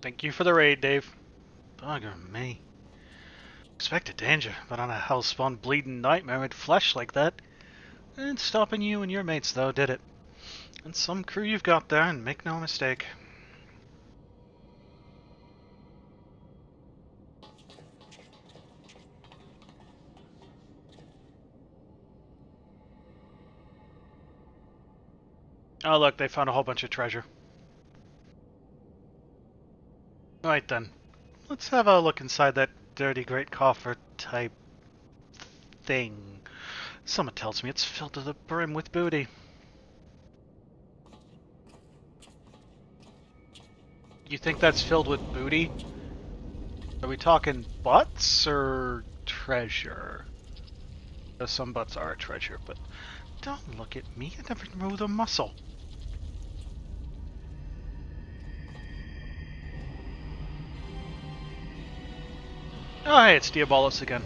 Thank you for the raid, Dave. Bugger me. Expected danger, but on a hellspawn bleeding nightmare with flesh like that. And stopping you and your mates, though, did it. And some crew you've got there, and make no mistake. Oh, look, they found a whole bunch of treasure. Right then. Let's have a look inside that dirty great coffer type thing. Someone tells me it's filled to the brim with booty. You think that's filled with booty? Are we talking butts or treasure? Some butts are treasure, but don't look at me. I never moved a muscle. Oh, hey, it's Diabolus again.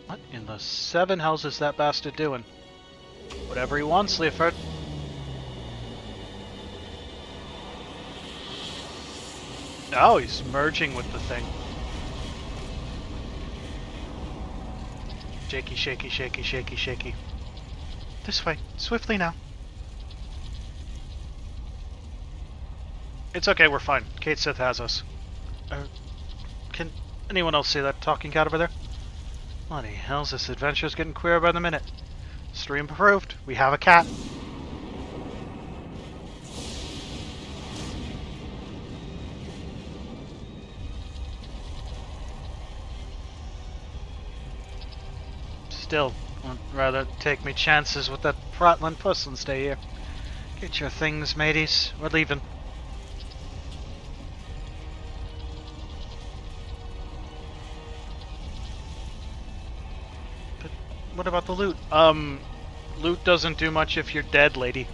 What in the seven hells is that bastard doing? Whatever he wants, Leofert. Oh, he's merging with the thing. Shaky, shaky, shaky, shaky, shaky. This way. Swiftly now. It's okay, we're fine. Kate Sith has us. Can anyone else see that talking cat over there? Bloody hells, this adventure's getting queerer by the minute. Stream approved. We have a cat. Still, I'd rather take me chances with that prattling puss than stay here. Get your things, mateys. We're leaving. But what about the loot? Loot doesn't do much if you're dead, lady.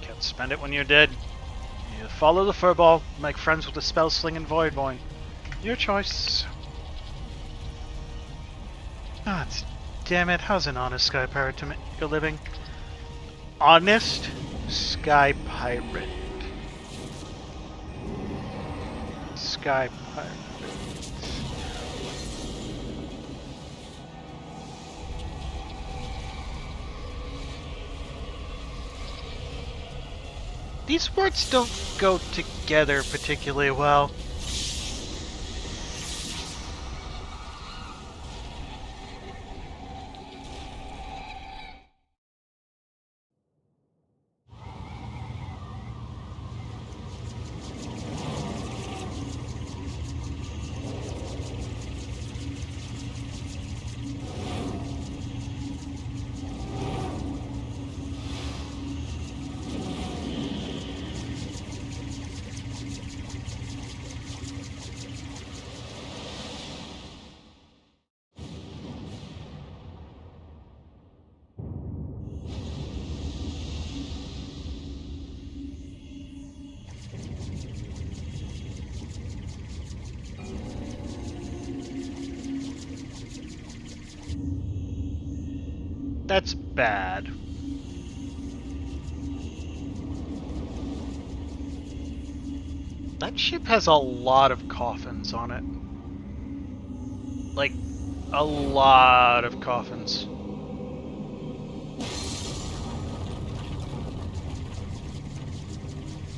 Can't spend it when you're dead. You follow the furball, make friends with the spell slinging voidboy. Your choice. God damn it, how's an honest sky pirate to make a living? Honest sky pirate. Sky pirate. These words don't go together particularly well. That's bad. That ship has a lot of coffins on it. Like, a lot of coffins.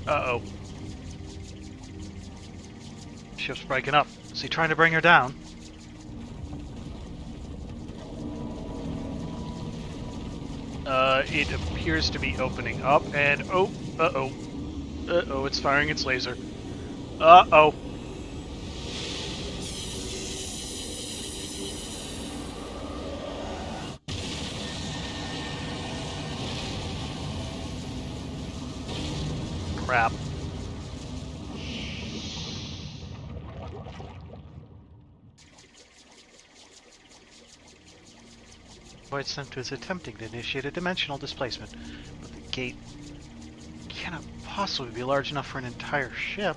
Uh-oh. Ship's breaking up. Is he trying to bring her down? It appears to be opening up, and uh-oh, it's firing its laser. Uh-oh. Crap. Void Center is attempting to initiate a dimensional displacement, but the gate cannot possibly be large enough for an entire ship.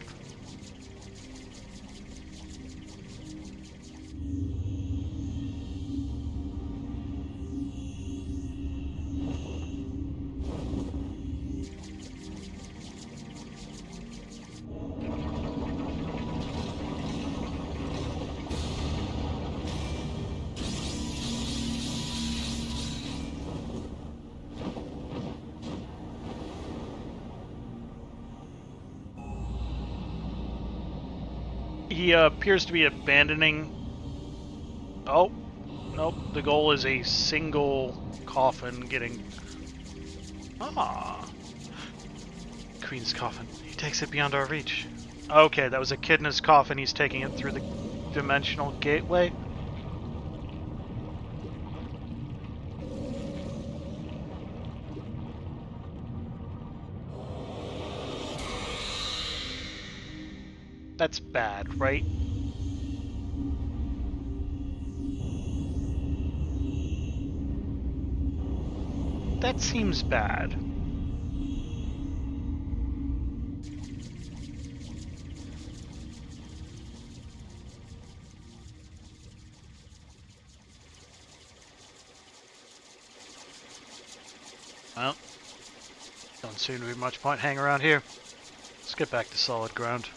he appears to be abandoning... Oh, nope. The goal is a single coffin getting... Ah. Queen's coffin. He takes it beyond our reach. Okay, that was a kid in his coffin. He's taking it through the dimensional gateway. That's bad, right? That seems bad. Well, don't seem to be much point hanging around here. Let's get back to solid ground.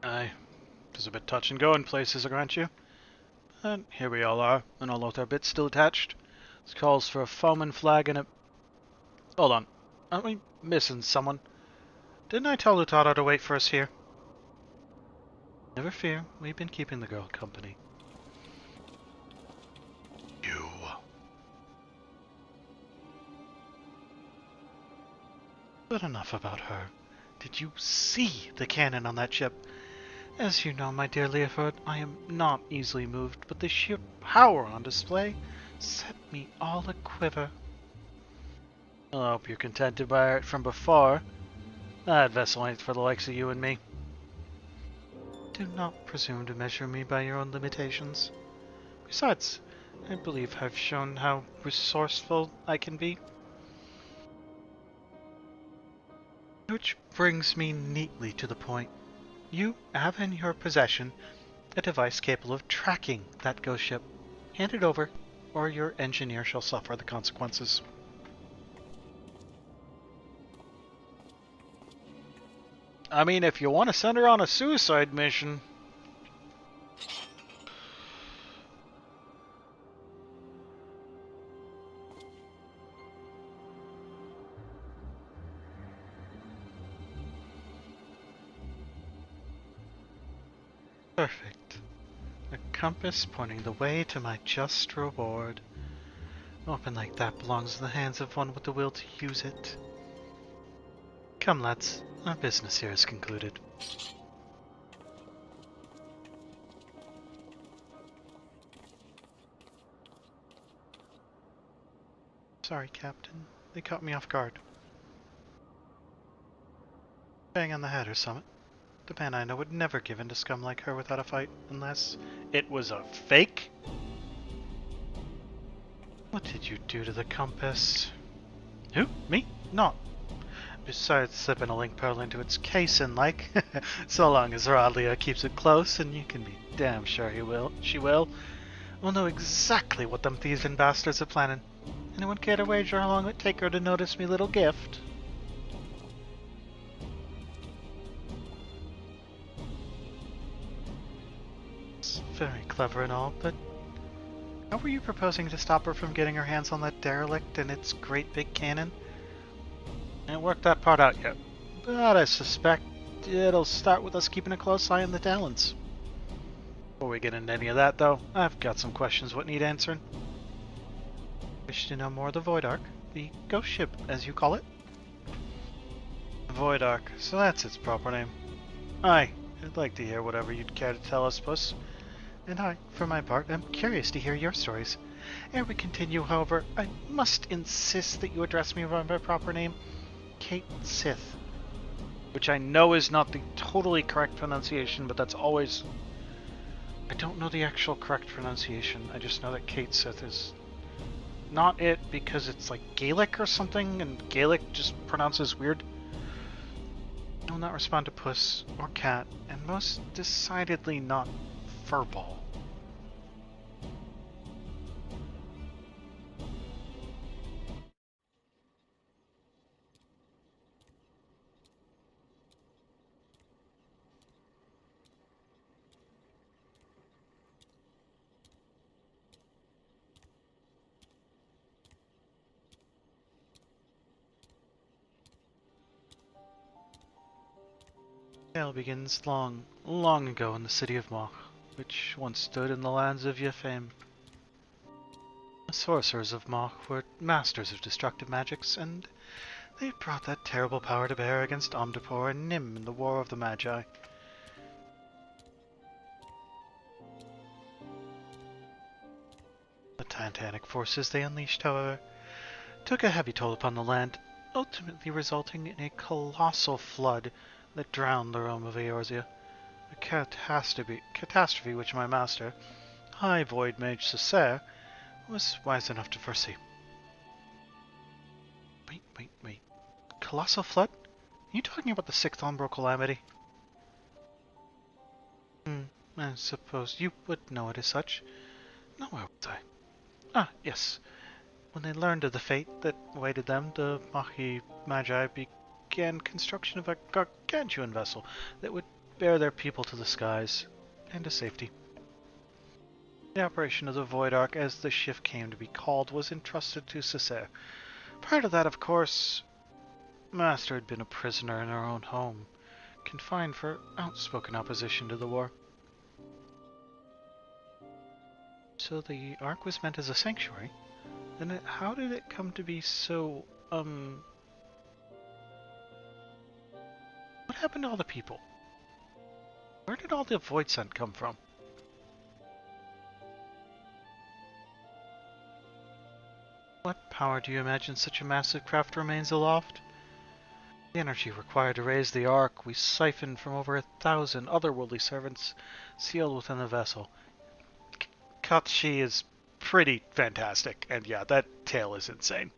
Aye, it was a bit touch and go in places, grant you. And here we all are, and although our bits still attached, this calls for a foaming flag and a... Hold on, aren't we missing someone? Didn't I tell Lutado to wait for us here? Never fear, we've been keeping the girl company. You. But enough about her. Did you see the cannon on that ship? As you know, my dear Leoford, I am not easily moved, but the sheer power on display set me all a-quiver. I hope you're contented by it from before. That vessel ain't for the likes of you and me. Do not presume to measure me by your own limitations. Besides, I believe I've shown how resourceful I can be. Which brings me neatly to the point. You have in your possession a device capable of tracking that ghost ship. Hand it over, or your engineer shall suffer the consequences. I mean, if you want to send her on a suicide mission... Perfect. A compass pointing the way to my just reward. A weapon like that belongs in the hands of one with the will to use it. Come, lads. Our business here is concluded. Sorry, Captain. They caught me off guard. Bang on the head or something. The man I know would never give in to scum like her without a fight, unless it was a fake? What did you do to the compass? Who? Me? Not. Besides slipping a link pearl into its case and like, so long as Rodlia keeps it close, and you can be damn sure she will, we'll know exactly what them thieving bastards are planning. Anyone care to wager how long it would take her to notice me little gift? It's very clever and all, but how were you proposing to stop her from getting her hands on that derelict and its great big cannon? I haven't worked that part out yet, but I suspect it'll start with us keeping a close eye on the Talons. Before we get into any of that, though, I've got some questions what need answering. Wish to know more of the Void Ark, the ghost ship, as you call it? Void Ark, so that's its proper name. Aye, I'd like to hear whatever you'd care to tell us, Puss. And I, for my part, am curious to hear your stories. Ere we continue, however, I must insist that you address me by my proper name, Kate Sith. Which I know is not the totally correct pronunciation, but that's always... I don't know the actual correct pronunciation. I just know that Kate Sith is not it because it's like Gaelic or something, and Gaelic just pronounces weird. No will not respond to puss or cat, and most decidedly not furball. The tale begins long, long ago in the city of Mach, which once stood in the lands of Yefame. The sorcerers of Mach were masters of destructive magics, and they brought that terrible power to bear against Omnipore and Nim in the War of the Magi. The titanic forces they unleashed, however, took a heavy toll upon the land, ultimately resulting in a colossal flood that drowned the realm of Eorzea. A catastrophe which my master, High Void Mage Cessair, was wise enough to foresee. Wait. Colossal flood? Are you talking about the Sixth Umbral Calamity? I suppose you would know it as such. No, where was I? Ah, yes. When they learned of the fate that awaited them, the Mahi Magi began construction of a gargantuan vessel that would bear their people to the skies and to safety. The operation of the Void Ark, as the ship came to be called, was entrusted to Cessair. Prior to that, of course, Master had been a prisoner in her own home, confined for outspoken opposition to the war. So the Ark was meant as a sanctuary? Then how did it come to be so, What happened to all the people? Where did all the void scent come from? What power do you imagine such a massive craft remains aloft? The energy required to raise the Ark we siphoned from over 1,000 otherworldly servants sealed within the vessel. Katshi is pretty fantastic, and yeah, that tale is insane.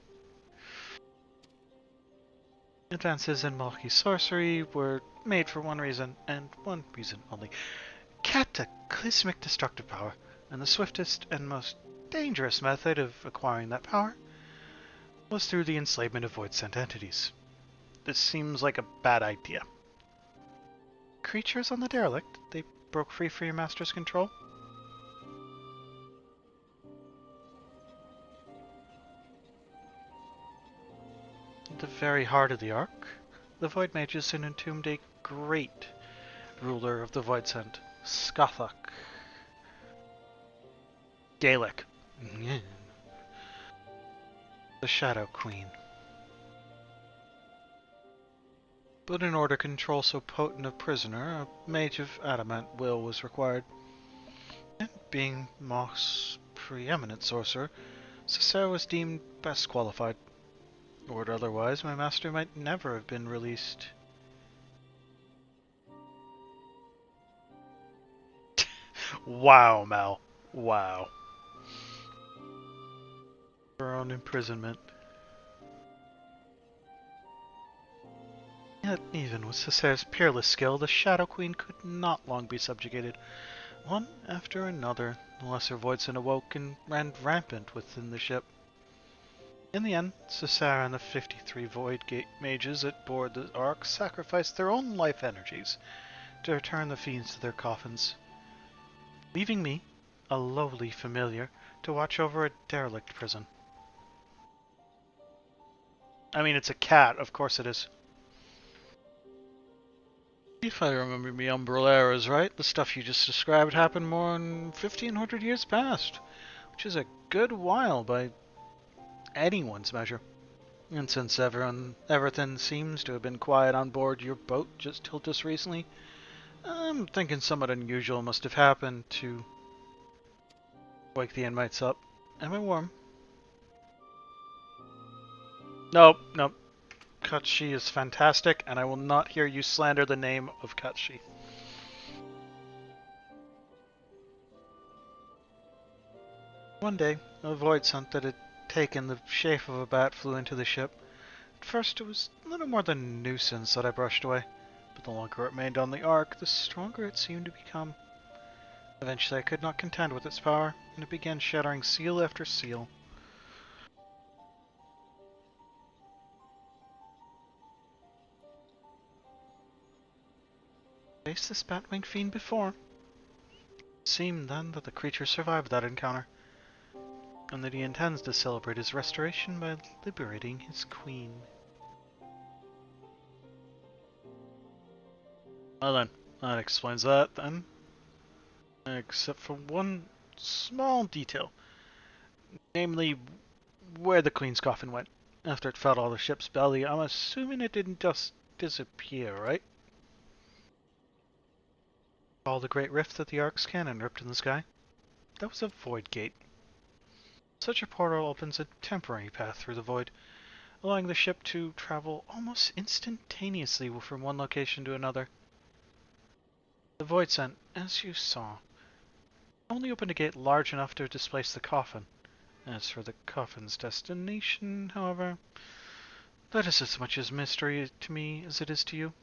Advances in Malki sorcery were made for one reason, and one reason only. Cataclysmic destructive power, and the swiftest and most dangerous method of acquiring that power was through the enslavement of void-sent entities. This seems like a bad idea. Creatures on the derelict, they broke free from your master's control? At the very heart of the Ark, the Void Mages had entombed a great ruler of the Void-sent, Skathak. Gaelic. The Shadow Queen. But in order to control so potent a prisoner, a mage of adamant will was required. And being Moth's preeminent sorcerer, Cessair was deemed best qualified. Or otherwise, my master might never have been released. Wow, Mel. Wow. Her own imprisonment. Yet, even with Cessair's peerless skill, the Shadow Queen could not long be subjugated. One after another, the lesser Voidsent awoke and ran rampant within the ship. In the end, Cessair and the 53 Void Gate mages at board the Ark sacrificed their own life energies to return the fiends to their coffins, leaving me, a lowly familiar, to watch over a derelict prison. I mean, it's a cat, of course it is. If I remember me Umbral eras right, the stuff you just described happened more than 1,500 years past, which is a good while by anyone's measure. And since everything seems to have been quiet on board your boat till just recently, I'm thinking somewhat unusual must have happened to wake the inmates up. Am I warm? Nope. Katshi is fantastic, and I will not hear you slander the name of Katshi. One day, a voidsent that had taken the shape of a bat flew into the ship. At first it was little more than a nuisance that I brushed away, but the longer it remained on the Ark, the stronger it seemed to become. Eventually I could not contend with its power, and it began shattering seal after seal. Faced this bat-winged fiend before. It seemed then that the creature survived that encounter, and that he intends to celebrate his restoration by liberating his queen. Well then, that explains that then. Except for one small detail. Namely, where the queen's coffin went. After it fell out of the ship's belly, I'm assuming it didn't just disappear, right? All the great rift that the Ark's cannon ripped in the sky. That was a void gate. Such a portal opens a temporary path through the void, allowing the ship to travel almost instantaneously from one location to another. The void sent, as you saw, only opened a gate large enough to displace the coffin. As for the coffin's destination, however, that is as much as mystery to me as it is to you.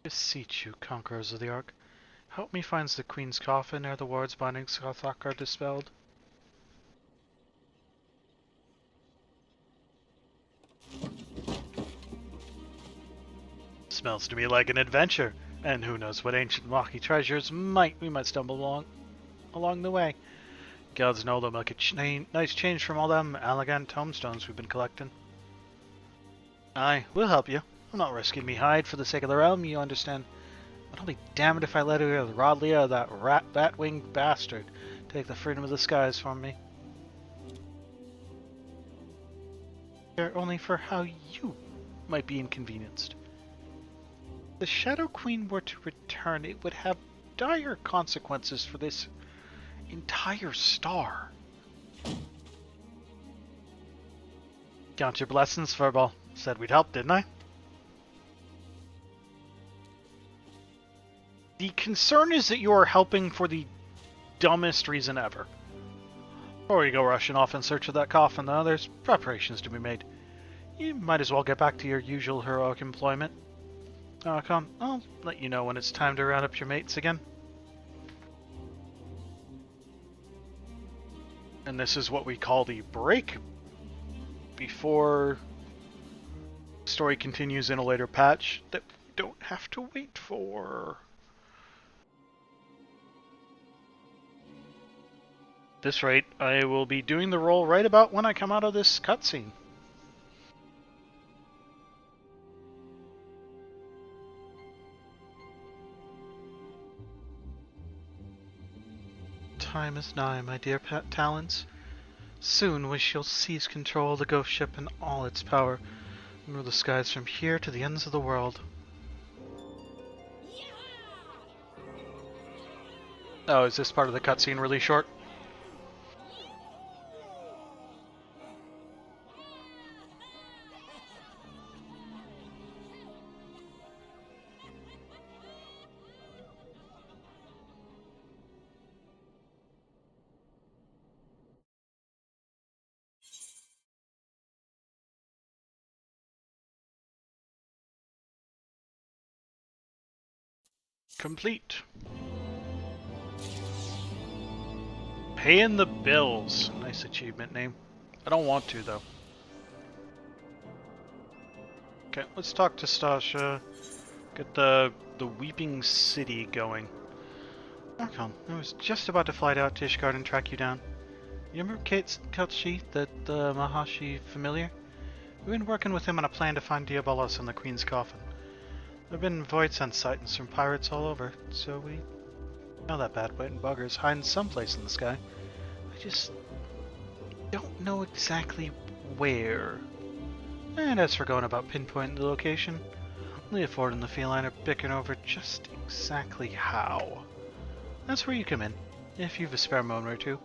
Beseech you, conquerors of the Ark, help me find the Queen's coffin ere the wards binding Skothok are dispelled. Smells to me like an adventure, and who knows what ancient rocky treasures we might stumble along the way. Gods know they'll make a nice change from all them elegant tombstones we've been collecting. Aye, we'll help you. I'm not risking me hide for the sake of the realm, you understand. But I'll be damned if I let her Rodlia, that bat-winged bastard, take the freedom of the skies from me. Care only for how you might be inconvenienced. If the Shadow Queen were to return, it would have dire consequences for this entire star. Count your blessings, Furball. Said we'd help, didn't I? The concern is that you are helping for the dumbest reason ever. Before you go rushing off in search of that coffin, though, there's preparations to be made. You might as well get back to your usual heroic employment. Come, I'll let you know when it's time to round up your mates again. And this is what we call the break before the story continues in a later patch that we don't have to wait for. At this rate, I will be doing the roll right about when I come out of this cutscene. Time is nigh, my dear pet talents. Soon we shall seize control of the ghost ship and all its power, and rule the skies from here to the ends of the world. Oh, is this part of the cutscene really short? Complete. Paying the bills. Nice achievement name. I don't want to, though. Okay, let's talk to Stasha. Get the Weeping City going. Archon, I was just about to fly out to Ishgard and track you down. You remember Kateshi, that Mahashi familiar? We've been working with him on a plan to find Diabolos in the Queen's coffin. There have been void sent sightings from pirates all over, so we know that bad-witting bugger's hiding someplace in the sky. I just don't know exactly where. And as for going about pinpointing the location, Leoford and the feline are bickering over just exactly how. That's where you come in. If you've a spare moment or two,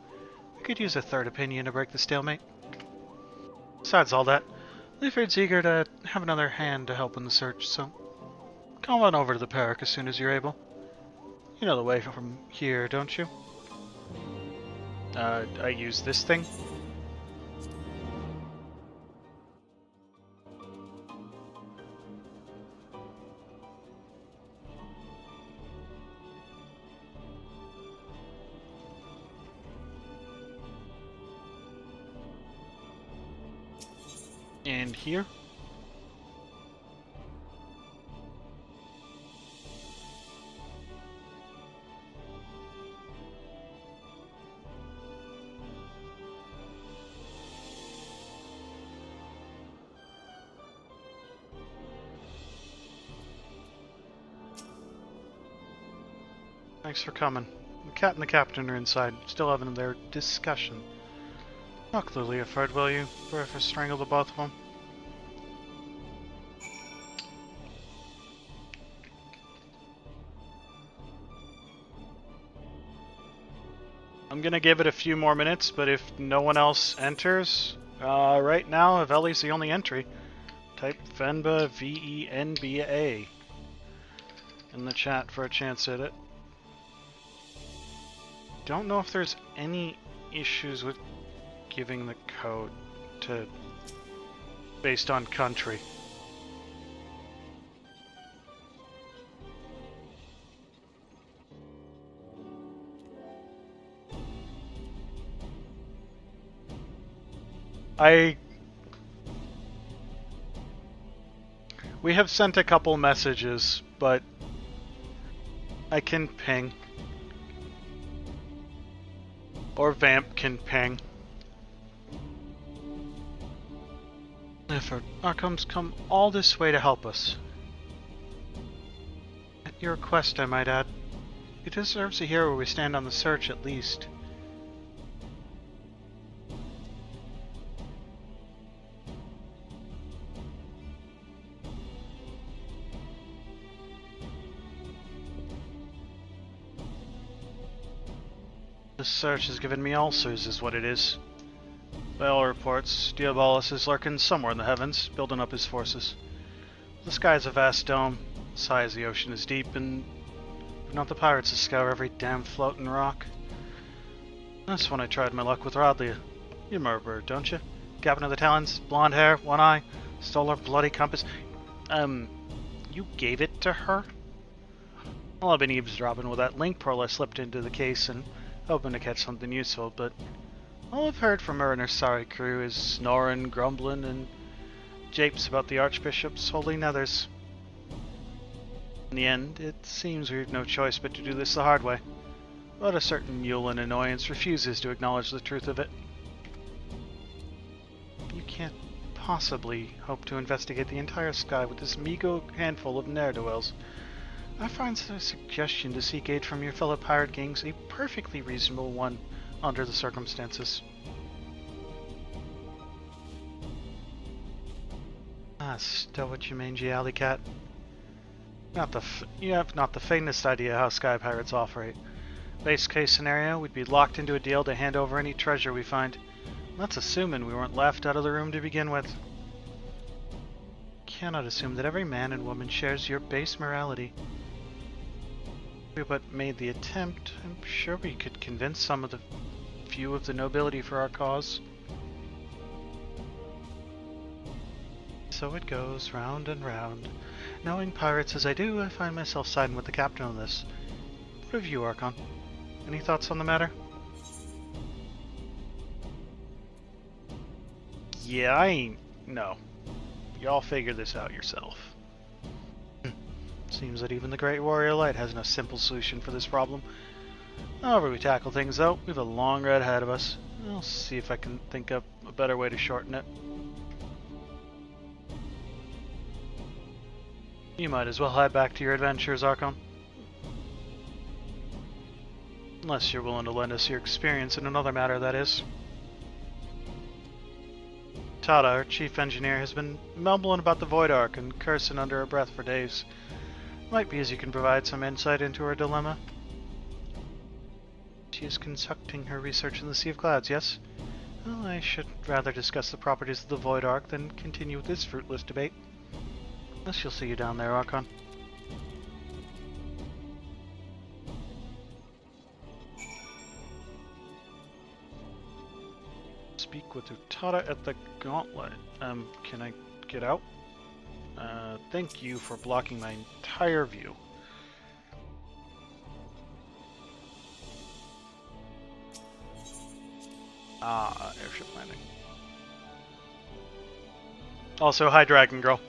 I could use a third opinion to break the stalemate. Besides all that, Leoford's eager to have another hand to help in the search, so come on over to the Park as soon as you're able. You know the way from here, don't you? I use this thing? And here? Thanks for coming. The cat and the captain are inside, still having their discussion. Not clearly afraid, will you? If I strangle the both of them? I'm gonna give it a few more minutes, but if no one else enters, right now, Aveli's the only entry. Type Venba, V-E-N-B-A, in the chat for a chance at it. Don't know if there's any issues with giving the code to based on country. We have sent a couple messages, but I can ping. Or Vamp can ping. Effort. Arkham's come all this way to help us. At your request, I might add. He deserves to hear where we stand on the search, at least. This search has given me ulcers, is what it is. By all reports, Diabolus is lurking somewhere in the heavens, building up his forces. The sky is a vast dome, the size of the ocean is deep, and not the pirates to scour every damn floating rock. That's when I tried my luck with Rodley. You remember her, don't you? Captain of the Talons, blonde hair, one eye, stole our bloody compass. You gave it to her? Well, I've been eavesdropping with that link pearl I slipped into the case and hoping to catch something useful, but all I've heard from her and her sorry crew is snoring, grumbling, and japes about the Archbishop's holy nethers. In the end, it seems we've no choice but to do this the hard way, but a certain Yulin annoyance refuses to acknowledge the truth of it. You can't possibly hope to investigate the entire sky with this meager handful of ne'er-do-wells. I find the suggestion to seek aid from your fellow pirate gangs a perfectly reasonable one under the circumstances. Stow-it, you mangy alley cat. You have not the faintest idea how sky pirates operate. Base case scenario, we'd be locked into a deal to hand over any treasure we find. That's assuming we weren't laughed out of the room to begin with. Cannot assume that every man and woman shares your base morality. If we but made the attempt, I'm sure we could convince some of the few of the nobility for our cause. So it goes, round and round. Knowing pirates as I do, I find myself siding with the captain on this. What of you, Archon? Any thoughts on the matter? Yeah, I ain't... No. Y'all figure this out yourself. Seems that even the Great Warrior Light has no simple solution for this problem. However we tackle things, though, we have a long road ahead of us. I'll see if I can think up a better way to shorten it. You might as well head back to your adventures, Archon. Unless you're willing to lend us your experience in another matter, that is. Tada, our chief engineer, has been mumbling about the Void Ark and cursing under her breath for days. Might be as you can provide some insight into her dilemma. She is conducting her research in the Sea of Clouds, yes? Well, I should rather discuss the properties of the Void Ark than continue with this fruitless debate. I shall see you down there, Archon. Speak with Utada at the Gauntlet. Can I get out? Thank you for blocking my entire view. Airship landing. Also, hi, Dragon Girl.